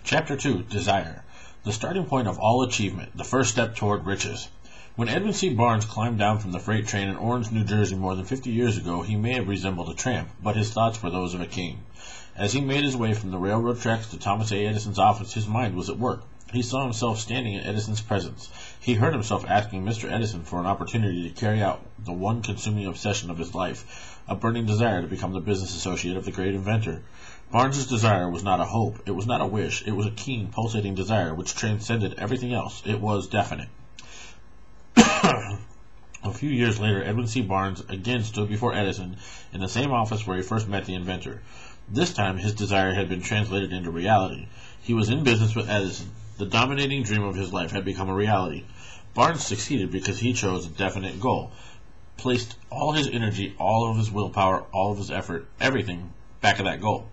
Chapter 2. Desire. The starting point of all achievement, the first step toward riches. When Edwin C. Barnes climbed down from the freight train in Orange, New Jersey more than 50 years ago, he may have resembled a tramp, but his thoughts were those of a king. As he made his way from the railroad tracks to Thomas A. Edison's office, his mind was at work. He saw himself standing in Edison's presence. He heard himself asking Mr. Edison for an opportunity to carry out the one consuming obsession of his life, a burning desire to become the business associate of the great inventor. Barnes's desire was not a hope, it was not a wish, it was a keen, pulsating desire which transcended everything else. It was definite. A few years later, Edwin C. Barnes again stood before Edison in the same office where he first met the inventor. This time, his desire had been translated into reality. He was in business with Edison. The dominating dream of his life had become a reality. Barnes succeeded because he chose a definite goal, placed all his energy, all of his willpower, all of his effort, everything back at that goal.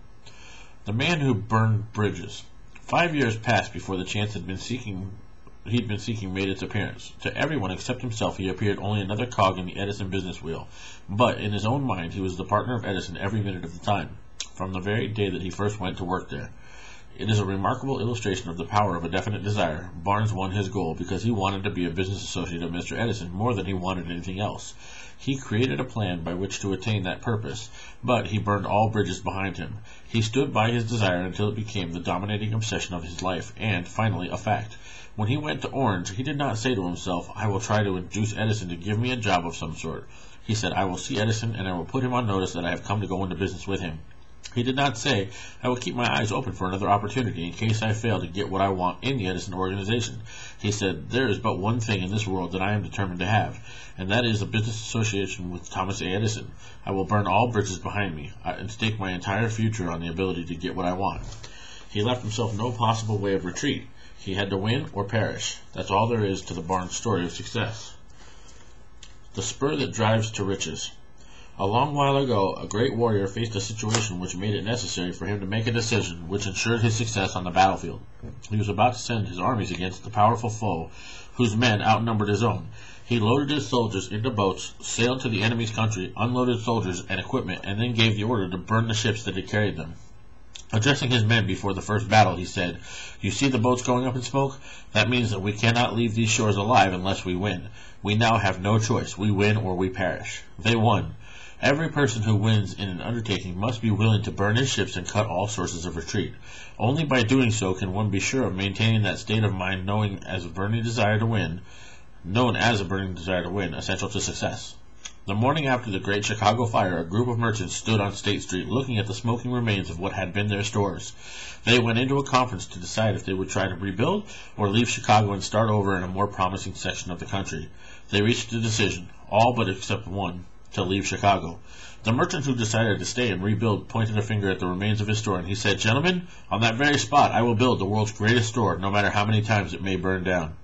The man who burned bridges. 5 years passed before the chance he'd been seeking made its appearance. To everyone except himself, he appeared only another cog in the Edison business wheel. But in his own mind, he was the partner of Edison every minute of the time, from the very day that he first went to work there. It is a remarkable illustration of the power of a definite desire. Barnes won his goal because he wanted to be a business associate of Mr. Edison more than he wanted anything else. He created a plan by which to attain that purpose, but he burned all bridges behind him. He stood by his desire until it became the dominating obsession of his life, and, finally, a fact. When he went to Orange, he did not say to himself, "I will try to induce Edison to give me a job of some sort." He said, "I will see Edison, and I will put him on notice that I have come to go into business with him." He did not say, "I will keep my eyes open for another opportunity in case I fail to get what I want in the Edison organization." He said, "There is but one thing in this world that I am determined to have, and that is a business association with Thomas A. Edison. I will burn all bridges behind me and stake my entire future on the ability to get what I want." He left himself no possible way of retreat. He had to win or perish. That's all there is to the Barnes story of success. The spur that drives to riches. A long while ago, a great warrior faced a situation which made it necessary for him to make a decision which ensured his success on the battlefield. He was about to send his armies against a powerful foe, whose men outnumbered his own. He loaded his soldiers into boats, sailed to the enemy's country, unloaded soldiers and equipment, and then gave the order to burn the ships that had carried them. Addressing his men before the first battle, he said, "You see the boats going up in smoke? That means that we cannot leave these shores alive unless we win. We now have no choice. We win or we perish." They won. Every person who wins in an undertaking must be willing to burn his ships and cut all sources of retreat. Only by doing so can one be sure of maintaining that state of mind known as a burning desire to win, essential to success. The morning after the great Chicago fire, a group of merchants stood on State Street looking at the smoking remains of what had been their stores. They went into a conference to decide if they would try to rebuild or leave Chicago and start over in a more promising section of the country. They reached a decision, all but except one, to leave Chicago. The merchant who decided to stay and rebuild pointed a finger at the remains of his store, and he said, "Gentlemen, on that very spot I will build the world's greatest store, no matter how many times it may burn down."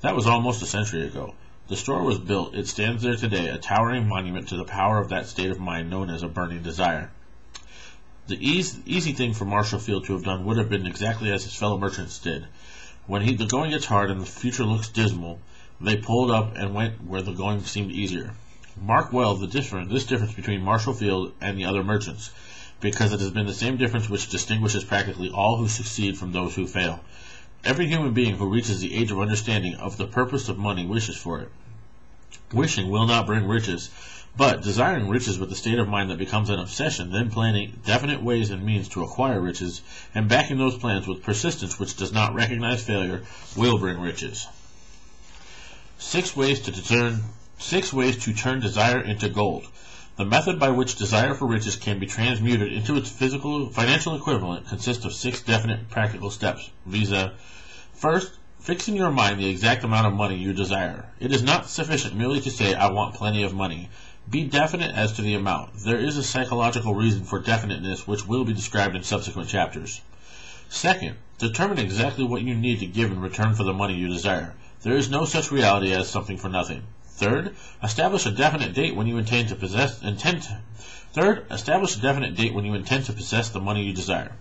That was almost a century ago. The store was built. It stands there today, a towering monument to the power of that state of mind known as a burning desire. The easy thing for Marshall Field to have done would have been exactly as his fellow merchants did. When the going gets hard and the future looks dismal, they pulled up and went where the going seemed easier. Mark well this difference between Marshall Field and the other merchants, because it has been the same difference which distinguishes practically all who succeed from those who fail. Every human being who reaches the age of understanding of the purpose of money wishes for it. Wishing will not bring riches, but desiring riches with a state of mind that becomes an obsession, then planning definite ways and means to acquire riches, and backing those plans with persistence which does not recognize failure, will bring riches. 6 ways to turn desire into gold. The method by which desire for riches can be transmuted into its financial equivalent consists of 6 definite practical steps, viz. First, fixing in your mind the exact amount of money you desire. It is not sufficient merely to say, "I want plenty of money." Be definite as to the amount. There is a psychological reason for definiteness which will be described in subsequent chapters. Second, determine exactly what you need to give in return for the money you desire. There is no such reality as something for nothing. Third, establish a definite date when you intend to possess the money you desire.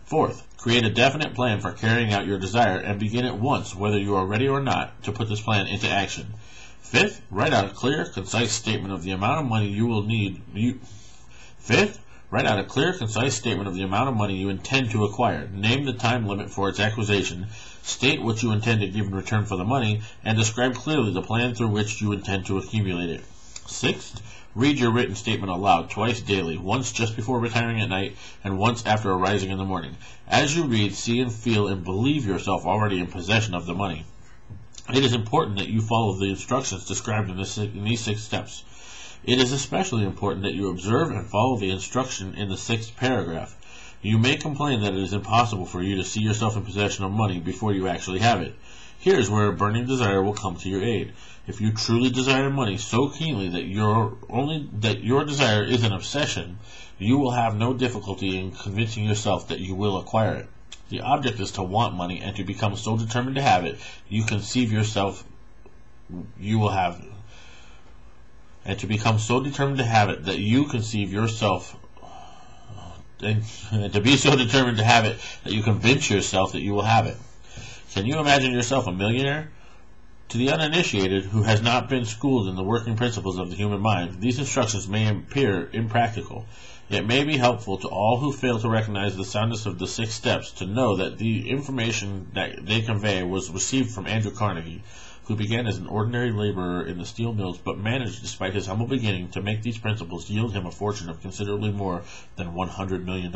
Fourth, create a definite plan for carrying out your desire and begin at once, whether you are ready or not, to put this plan into action. Fifth, write out a clear, concise statement of the amount of money you will need. Fifth, Write out a clear, concise statement of the amount of money you intend to acquire. Name the time limit for its acquisition. State what you intend to give in return for the money, and describe clearly the plan through which you intend to accumulate it. Sixth, read your written statement aloud twice daily, once just before retiring at night and once after arising in the morning. As you read, see and feel and believe yourself already in possession of the money. It is important that you follow the instructions described in these 6 steps. It is especially important that you observe and follow the instruction in the 6th paragraph. You may complain that it is impossible for you to see yourself in possession of money before you actually have it. Here is where a burning desire will come to your aid. If you truly desire money so keenly that your desire is an obsession, you will have no difficulty in convincing yourself that you will acquire it. The object is to want money and to become so determined to have it, you conceive yourself you will have it. And to become so determined to have it that you conceive yourself, and to be so determined to have it that you convince yourself that you will have it. Can you imagine yourself a millionaire? To the uninitiated, who has not been schooled in the working principles of the human mind, these instructions may appear impractical. It may be helpful to all who fail to recognize the soundness of the 6 steps to know that the information that they convey was received from Andrew Carnegie, who began as an ordinary laborer in the steel mills, but managed, despite his humble beginning, to make these principles yield him a fortune of considerably more than $100 million.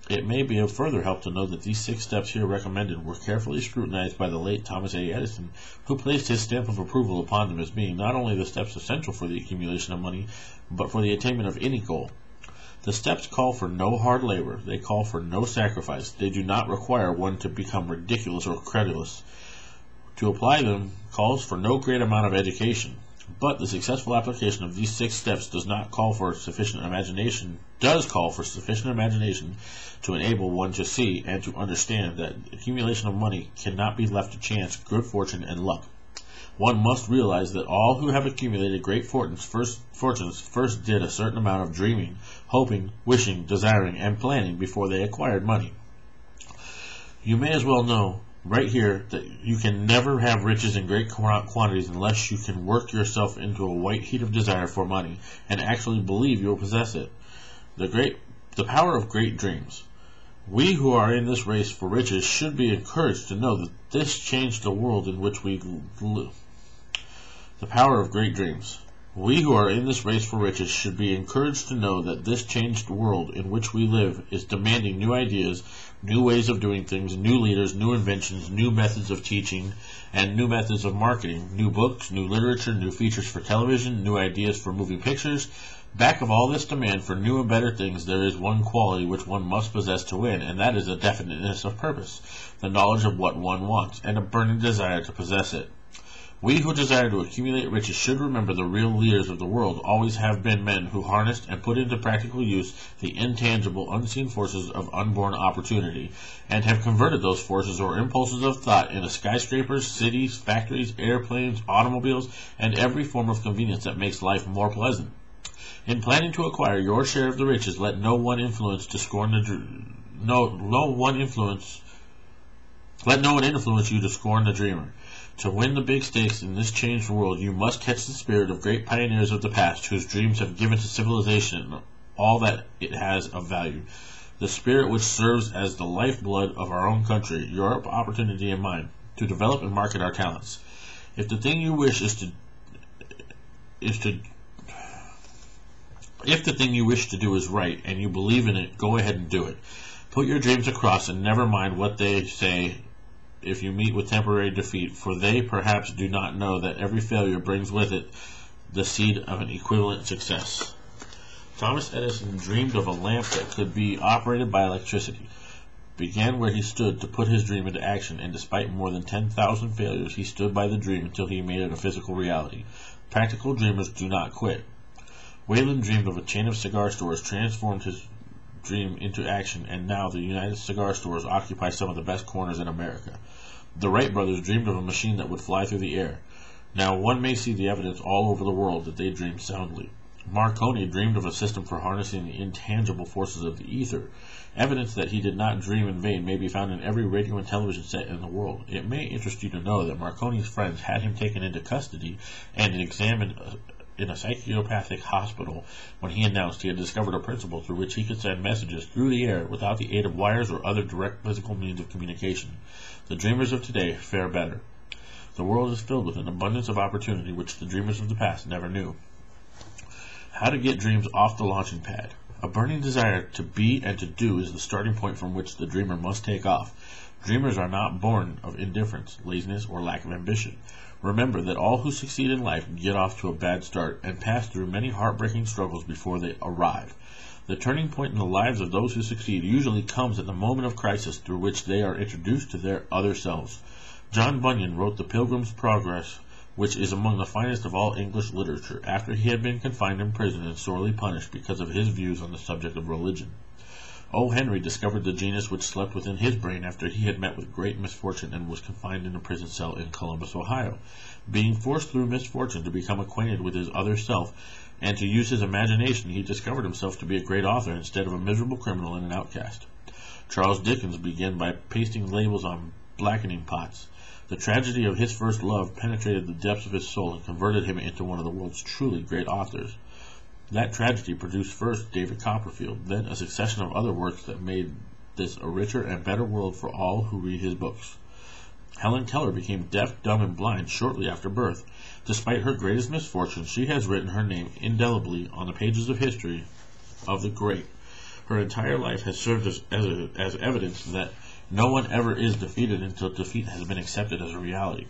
It may be of further help to know that these 6 steps here recommended were carefully scrutinized by the late Thomas A. Edison, who placed his stamp of approval upon them as being not only the steps essential for the accumulation of money, but for the attainment of any goal. The steps call for no hard labor. They call for no sacrifice. They do not require one to become ridiculous or credulous. To apply them calls for no great amount of education. But the successful application of these 6 steps does call for sufficient imagination to enable one to see and to understand that accumulation of money cannot be left to chance, good fortune, and luck. One must realize that all who have accumulated great fortunes first did a certain amount of dreaming, hoping, wishing, desiring, and planning before they acquired money. You may as well know right here that you can never have riches in great quantities unless you can work yourself into a white heat of desire for money and actually believe you will possess it. The power of great dreams. We who are in this race for riches should be encouraged to know that this changed the world in which we live. The power of great dreams. We who are in this race for riches should be encouraged to know that this changed world in which we live is demanding new ideas, new ways of doing things, new leaders, new inventions, new methods of teaching, and new methods of marketing, new books, new literature, new features for television, new ideas for moving pictures. Back of all this demand for new and better things, there is one quality which one must possess to win, and that is a definiteness of purpose, the knowledge of what one wants, and a burning desire to possess it. We who desire to accumulate riches should remember the real leaders of the world always have been men who harnessed and put into practical use the intangible, unseen forces of unborn opportunity, and have converted those forces or impulses of thought into skyscrapers, cities, factories, airplanes, automobiles, and every form of convenience that makes life more pleasant. In planning to acquire your share of the riches, let no one influence you to scorn the dreamer. To win the big stakes in this changed world, you must catch the spirit of great pioneers of the past whose dreams have given to civilization all that it has of value. The spirit which serves as the lifeblood of our own country, your opportunity and mine, to develop and market our talents. If the thing you wish to do is right, and you believe in it, go ahead and do it. Put your dreams across and never mind what they say if you meet with temporary defeat, for they perhaps do not know that every failure brings with it the seed of an equivalent success. Thomas Edison dreamed of a lamp that could be operated by electricity, began where he stood to put his dream into action, and despite more than 10,000 failures, he stood by the dream until he made it a physical reality. Practical dreamers do not quit. Wayland dreamed of a chain of cigar stores, transformed his dream into action, and now the United Cigar Stores occupy some of the best corners in America. The Wright brothers dreamed of a machine that would fly through the air. Now one may see the evidence all over the world that they dreamed soundly. Marconi dreamed of a system for harnessing the intangible forces of the ether. Evidence that he did not dream in vain may be found in every radio and television set in the world. It may interest you to know that Marconi's friends had him taken into custody and examined in a psychopathic hospital when he announced he had discovered a principle through which he could send messages through the air without the aid of wires or other direct physical means of communication. The dreamers of today fare better. The world is filled with an abundance of opportunity which the dreamers of the past never knew. How to get dreams off the launching pad. A burning desire to be and to do is the starting point from which the dreamer must take off. Dreamers are not born of indifference, laziness, or lack of ambition. Remember that all who succeed in life get off to a bad start and pass through many heartbreaking struggles before they arrive. The turning point in the lives of those who succeed usually comes at the moment of crisis through which they are introduced to their other selves. John Bunyan wrote The Pilgrim's Progress, which is among the finest of all English literature, after he had been confined in prison and sorely punished because of his views on the subject of religion. O. Henry discovered the genius which slept within his brain after he had met with great misfortune and was confined in a prison cell in Columbus, Ohio. Being forced through misfortune to become acquainted with his other self and to use his imagination, he discovered himself to be a great author instead of a miserable criminal and an outcast. Charles Dickens began by pasting labels on blackening pots. The tragedy of his first love penetrated the depths of his soul and converted him into one of the world's truly great authors. That tragedy produced first David Copperfield, then a succession of other works that made this a richer and better world for all who read his books. Helen Keller became deaf, dumb, and blind shortly after birth. Despite her greatest misfortune, she has written her name indelibly on the pages of history of the great. Her entire life has served as evidence that no one ever is defeated until defeat has been accepted as a reality.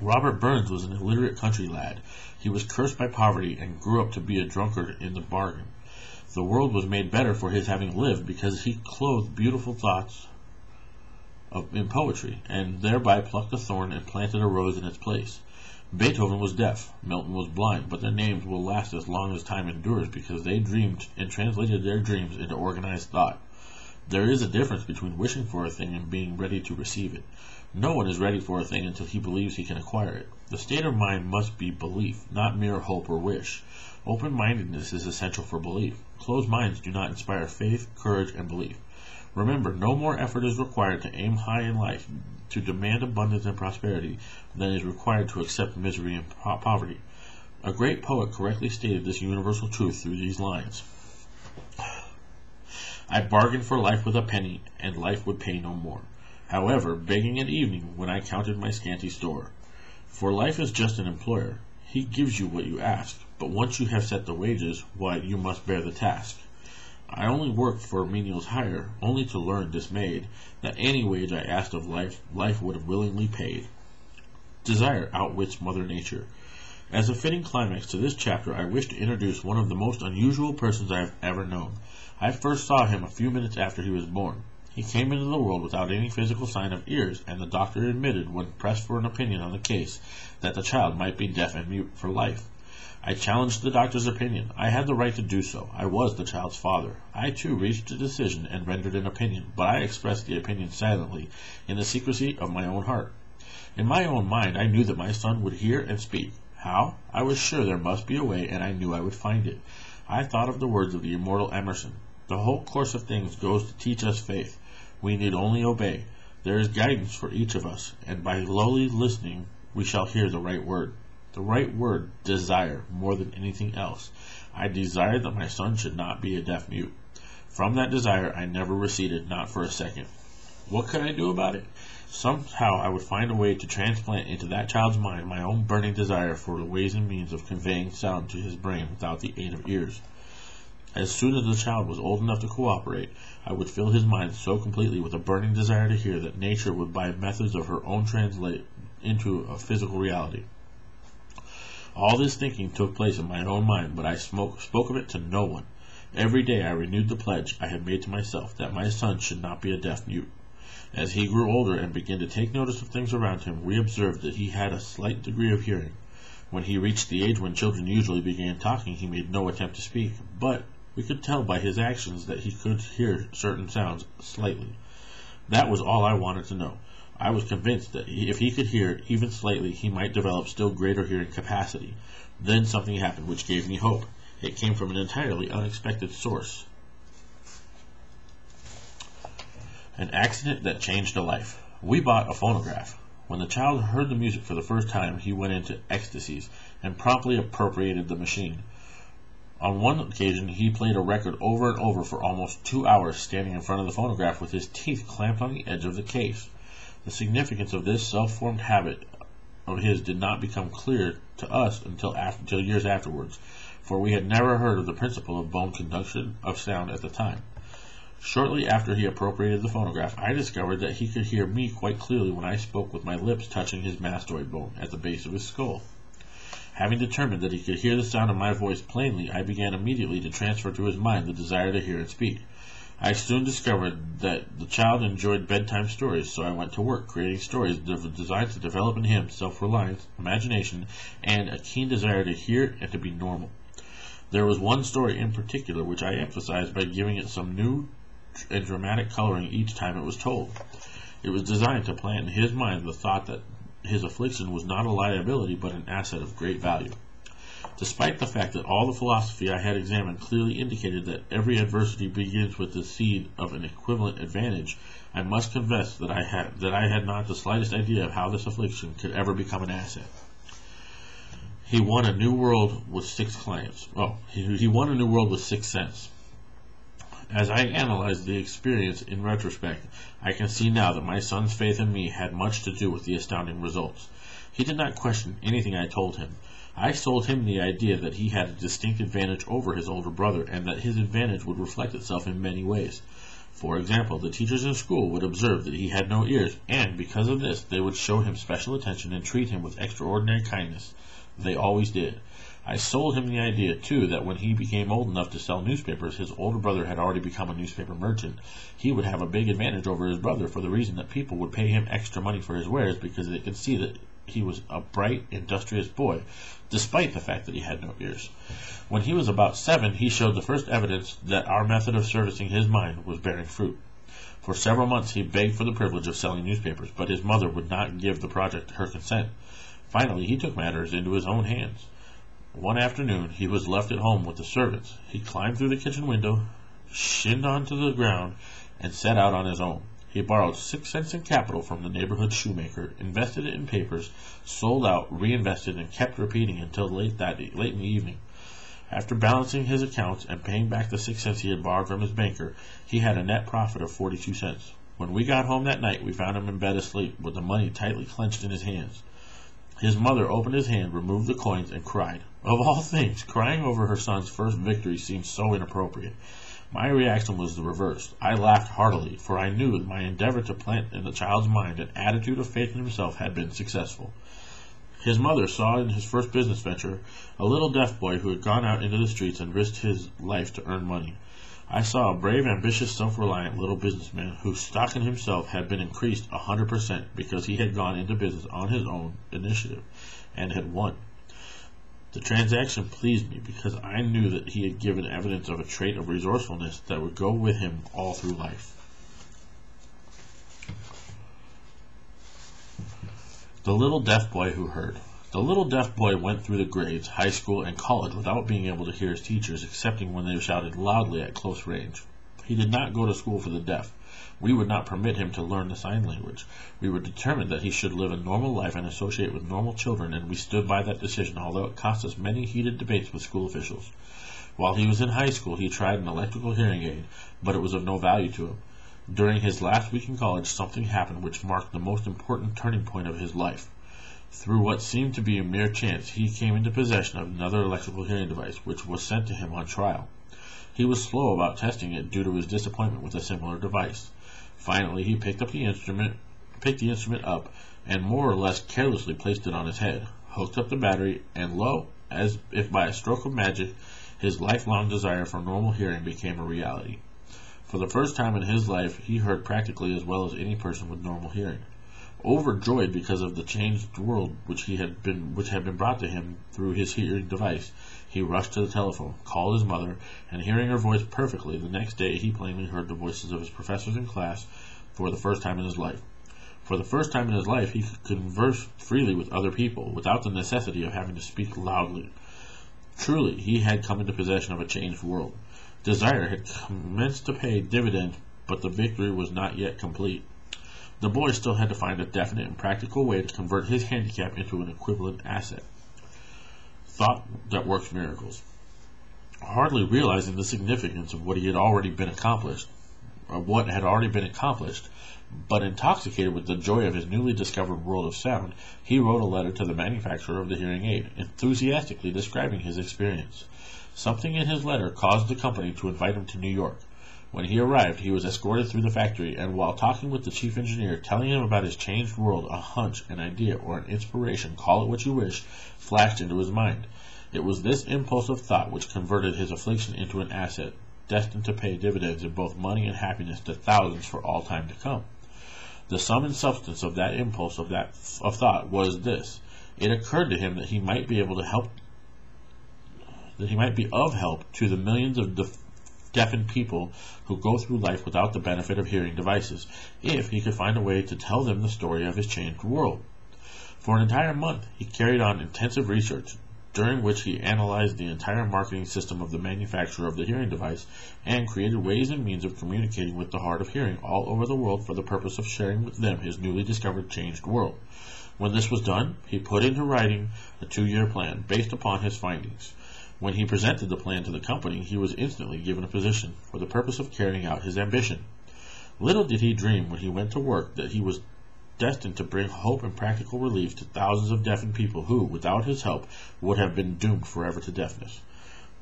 Robert Burns was an illiterate country lad. He was cursed by poverty and grew up to be a drunkard in the bargain. The world was made better for his having lived because he clothed beautiful thoughts in poetry, and thereby plucked a thorn and planted a rose in its place. Beethoven was deaf, Milton was blind, but their names will last as long as time endures because they dreamed and translated their dreams into organized thought. There is a difference between wishing for a thing and being ready to receive it. No one is ready for a thing until he believes he can acquire it. The state of mind must be belief, not mere hope or wish. Open-mindedness is essential for belief. Closed minds do not inspire faith, courage, and belief. Remember, no more effort is required to aim high in life, to demand abundance and prosperity, than is required to accept misery and poverty. A great poet correctly stated this universal truth through these lines. I bargained for life with a penny, and life would pay no more. However, begging at evening when I counted my scanty store. For life is just an employer. He gives you what you ask, but once you have set the wages, why, you must bear the task. I only worked for a menial's hire, only to learn, dismayed, that any wage I asked of life, life would have willingly paid. Desire outwits Mother Nature. As a fitting climax to this chapter, I wish to introduce one of the most unusual persons I have ever known. I first saw him a few minutes after he was born. He came into the world without any physical sign of ears, and the doctor admitted, when pressed for an opinion on the case, that the child might be deaf and mute for life. I challenged the doctor's opinion. I had the right to do so. I was the child's father. I, too, reached a decision and rendered an opinion, but I expressed the opinion silently, in the secrecy of my own heart. In my own mind, I knew that my son would hear and speak. How? I was sure there must be a way, and I knew I would find it. I thought of the words of the immortal Emerson. The whole course of things goes to teach us faith. We need only obey. There is guidance for each of us, and by lowly listening we shall hear the right word. The right word, desire, more than anything else. I desired that my son should not be a deaf-mute. From that desire I never receded, not for a second. What could I do about it? Somehow I would find a way to transplant into that child's mind my own burning desire for the ways and means of conveying sound to his brain without the aid of ears. As soon as the child was old enough to cooperate, I would fill his mind so completely with a burning desire to hear that nature would by methods of her own translate into a physical reality. All this thinking took place in my own mind, but I spoke of it to no one. Every day I renewed the pledge I had made to myself that my son should not be a deaf-mute. As he grew older and began to take notice of things around him, we observed that he had a slight degree of hearing. When he reached the age when children usually began talking, he made no attempt to speak, but we could tell by his actions that he could hear certain sounds slightly. That was all I wanted to know. I was convinced that if he could hear even slightly, he might develop still greater hearing capacity. Then something happened which gave me hope. It came from an entirely unexpected source. An accident that changed a life. We bought a phonograph. When the child heard the music for the first time, he went into ecstasies and promptly appropriated the machine. On one occasion, he played a record over and over for almost 2 hours, standing in front of the phonograph with his teeth clamped on the edge of the case. The significance of this self-formed habit of his did not become clear to us until years afterwards, for we had never heard of the principle of bone conduction of sound at the time. Shortly after he appropriated the phonograph, I discovered that he could hear me quite clearly when I spoke with my lips touching his mastoid bone at the base of his skull. Having determined that he could hear the sound of my voice plainly, I began immediately to transfer to his mind the desire to hear and speak. I soon discovered that the child enjoyed bedtime stories, so I went to work creating stories designed to develop in him self-reliance, imagination, and a keen desire to hear and to be normal. There was one story in particular which I emphasized by giving it some new and dramatic coloring each time it was told. It was designed to plant in his mind the thought that his affliction was not a liability but an asset of great value. Despite the fact that all the philosophy I had examined clearly indicated that every adversity begins with the seed of an equivalent advantage, I must confess that I had not the slightest idea of how this affliction could ever become an asset. He won a new world with 6 clients. He won a new world with 6 cents. As I analyze the experience in retrospect, I can see now that my son's faith in me had much to do with the astounding results. He did not question anything I told him. I sold him the idea that he had a distinct advantage over his older brother, and that his advantage would reflect itself in many ways. For example, the teachers in school would observe that he had no ears, and because of this, they would show him special attention and treat him with extraordinary kindness. They always did. I sold him the idea, too, that when he became old enough to sell newspapers, his older brother had already become a newspaper merchant. He would have a big advantage over his brother for the reason that people would pay him extra money for his wares because they could see that he was a bright, industrious boy, despite the fact that he had no ears. When he was about 7, he showed the first evidence that our method of servicing his mind was bearing fruit. For several months he begged for the privilege of selling newspapers, but his mother would not give the project her consent. Finally, he took matters into his own hands. One afternoon, he was left at home with the servants. He climbed through the kitchen window, shinned onto the ground, and set out on his own. He borrowed 6 cents in capital from the neighborhood shoemaker, invested it in papers, sold out, reinvested, and kept repeating until late in the evening. After balancing his accounts and paying back the 6 cents he had borrowed from his banker, he had a net profit of 42 cents. When we got home that night, we found him in bed asleep, with the money tightly clenched in his hands. His mother opened his hand, removed the coins, and cried. Of all things, crying over her son's first victory seemed so inappropriate. My reaction was the reverse. I laughed heartily, for I knew that my endeavor to plant in the child's mind an attitude of faith in himself had been successful. His mother saw in his first business venture a little deaf boy who had gone out into the streets and risked his life to earn money. I saw a brave, ambitious, self-reliant little businessman whose stock in himself had been increased 100% because he had gone into business on his own initiative and had won. The transaction pleased me because I knew that he had given evidence of a trait of resourcefulness that would go with him all through life. The little deaf boy who heard. The little deaf boy went through the grades, high school, and college without being able to hear his teachers, excepting when they shouted loudly at close range. He did not go to school for the deaf. We would not permit him to learn the sign language. We were determined that he should live a normal life and associate with normal children, and we stood by that decision, although it cost us many heated debates with school officials. While he was in high school, he tried an electrical hearing aid, but it was of no value to him. During his last week in college, something happened which marked the most important turning point of his life. Through what seemed to be a mere chance, he came into possession of another electrical hearing device, which was sent to him on trial. He was slow about testing it due to his disappointment with a similar device. Finally, he picked the instrument up, and more or less carelessly placed it on his head, hooked up the battery, and lo, as if by a stroke of magic, his lifelong desire for normal hearing became a reality. For the first time in his life, he heard practically as well as any person with normal hearing. Overjoyed because of the changed world which had been brought to him through his hearing device, he rushed to the telephone, called his mother, and hearing her voice perfectly, the next day he plainly heard the voices of his professors in class for the first time in his life. For the first time in his life, he could converse freely with other people, without the necessity of having to speak loudly. Truly, he had come into possession of a changed world. Desire had commenced to pay dividends, but the victory was not yet complete. The boy still had to find a definite and practical way to convert his handicap into an equivalent asset. Thought that works miracles. Hardly realizing the significance of what had already been accomplished, but intoxicated with the joy of his newly discovered world of sound, he wrote a letter to the manufacturer of the hearing aid, enthusiastically describing his experience. Something in his letter caused the company to invite him to New York. When he arrived, he was escorted through the factory, and while talking with the chief engineer, telling him about his changed world, a hunch, an idea, or an inspiration, call it what you wish, flashed into his mind. It was this impulse of thought which converted his affliction into an asset, destined to pay dividends in both money and happiness to thousands for all time to come. The sum and substance of that impulse of thought was this. It occurred to him that he might be of help to the millions of deafened people who go through life without the benefit of hearing devices, if he could find a way to tell them the story of his changed world. For an entire month, he carried on intensive research, during which he analyzed the entire marketing system of the manufacturer of the hearing device and created ways and means of communicating with the hard of hearing all over the world for the purpose of sharing with them his newly discovered changed world. When this was done, he put into writing a 2-year plan based upon his findings. When he presented the plan to the company, he was instantly given a position for the purpose of carrying out his ambition. Little did he dream when he went to work that he was destined to bring hope and practical relief to thousands of deafened people who, without his help, would have been doomed forever to deafness.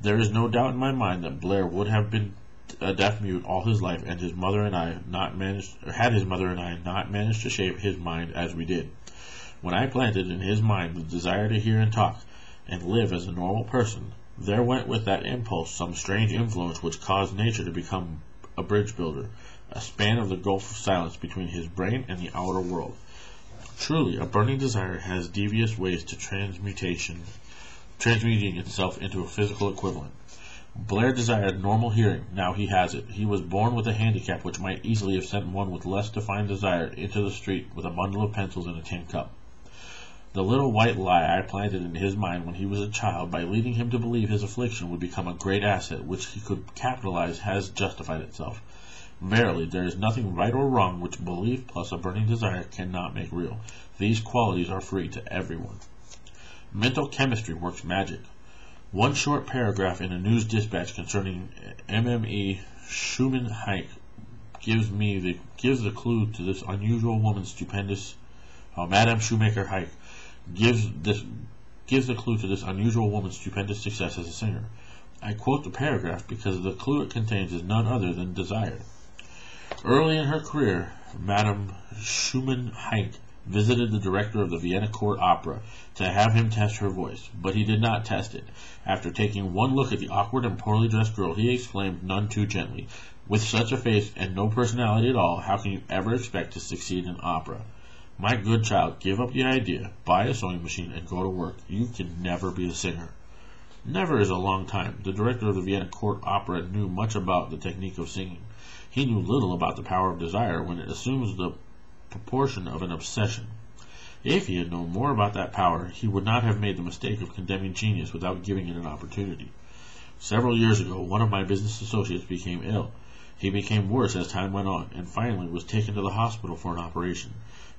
There is no doubt in my mind that Blair would have been a deaf-mute all his life, and his mother and I not managed to shape his mind as we did. When I planted in his mind the desire to hear and talk, and live as a normal person, there went with that impulse some strange influence which caused nature to become a bridge builder, a span of the gulf of silence between his brain and the outer world. Truly, a burning desire has devious ways to transmuting itself into a physical equivalent. Blair desired normal hearing. Now he has it. He was born with a handicap which might easily have sent one with less defined desire into the street with a bundle of pencils and a tin cup. The little white lie I planted in his mind when he was a child by leading him to believe his affliction would become a great asset which he could capitalize has justified itself. Verily, there is nothing right or wrong which belief plus a burning desire cannot make real. These qualities are free to everyone. Mental chemistry works magic. One short paragraph in a news dispatch concerning Mme. Schumann-Heink gives the clue to this unusual woman's stupendous. Madame Shoemaker-Heink gives the clue to this unusual woman's stupendous success as a singer. I quote the paragraph because the clue it contains is none other than desire. Early in her career, Madame Schumann-Heink visited the director of the Vienna Court Opera to have him test her voice, but he did not test it. After taking one look at the awkward and poorly dressed girl, he exclaimed none too gently, "With such a face and no personality at all, how can you ever expect to succeed in opera? My good child, give up the idea, buy a sewing machine, and go to work. You can never be a singer." Never is a long time. The director of the Vienna Court Opera knew much about the technique of singing. He knew little about the power of desire when it assumes the proportion of an obsession. If he had known more about that power, he would not have made the mistake of condemning genius without giving it an opportunity. Several years ago, one of my business associates became ill. He became worse as time went on, and finally was taken to the hospital for an operation.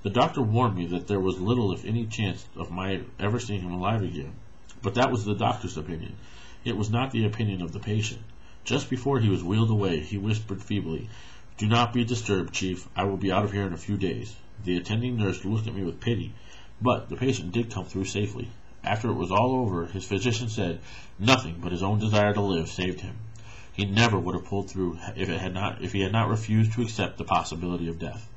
The doctor warned me that there was little if any chance of my ever seeing him alive again. But that was the doctor's opinion. It was not the opinion of the patient. Just before he was wheeled away, he whispered feebly, "Do not be disturbed, Chief. I will be out of here in a few days." The attending nurse looked at me with pity, but the patient did come through safely. After it was all over, his physician said, nothing but his own desire to live saved him. He never would have pulled through if he had not refused to accept the possibility of death.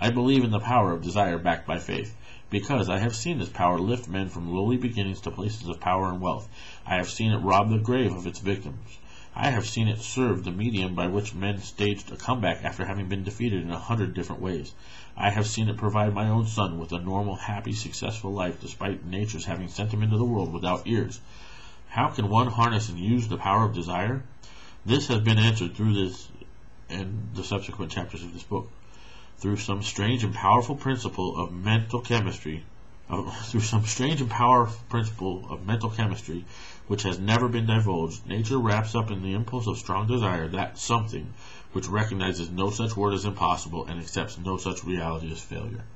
I believe in the power of desire backed by faith, because I have seen this power lift men from lowly beginnings to places of power and wealth. I have seen it rob the grave of its victims. I have seen it serve the medium by which men staged a comeback after having been defeated in 100 different ways. I have seen it provide my own son with a normal, happy, successful life despite nature's having sent him into the world without ears. How can one harness and use the power of desire? This has been answered through this and the subsequent chapters of this book. Through some strange and powerful principle of mental chemistry, Through some strange and powerful principle of mental chemistry, which has never been divulged, nature wraps up in the impulse of strong desire that something which recognizes no such word as impossible and accepts no such reality as failure.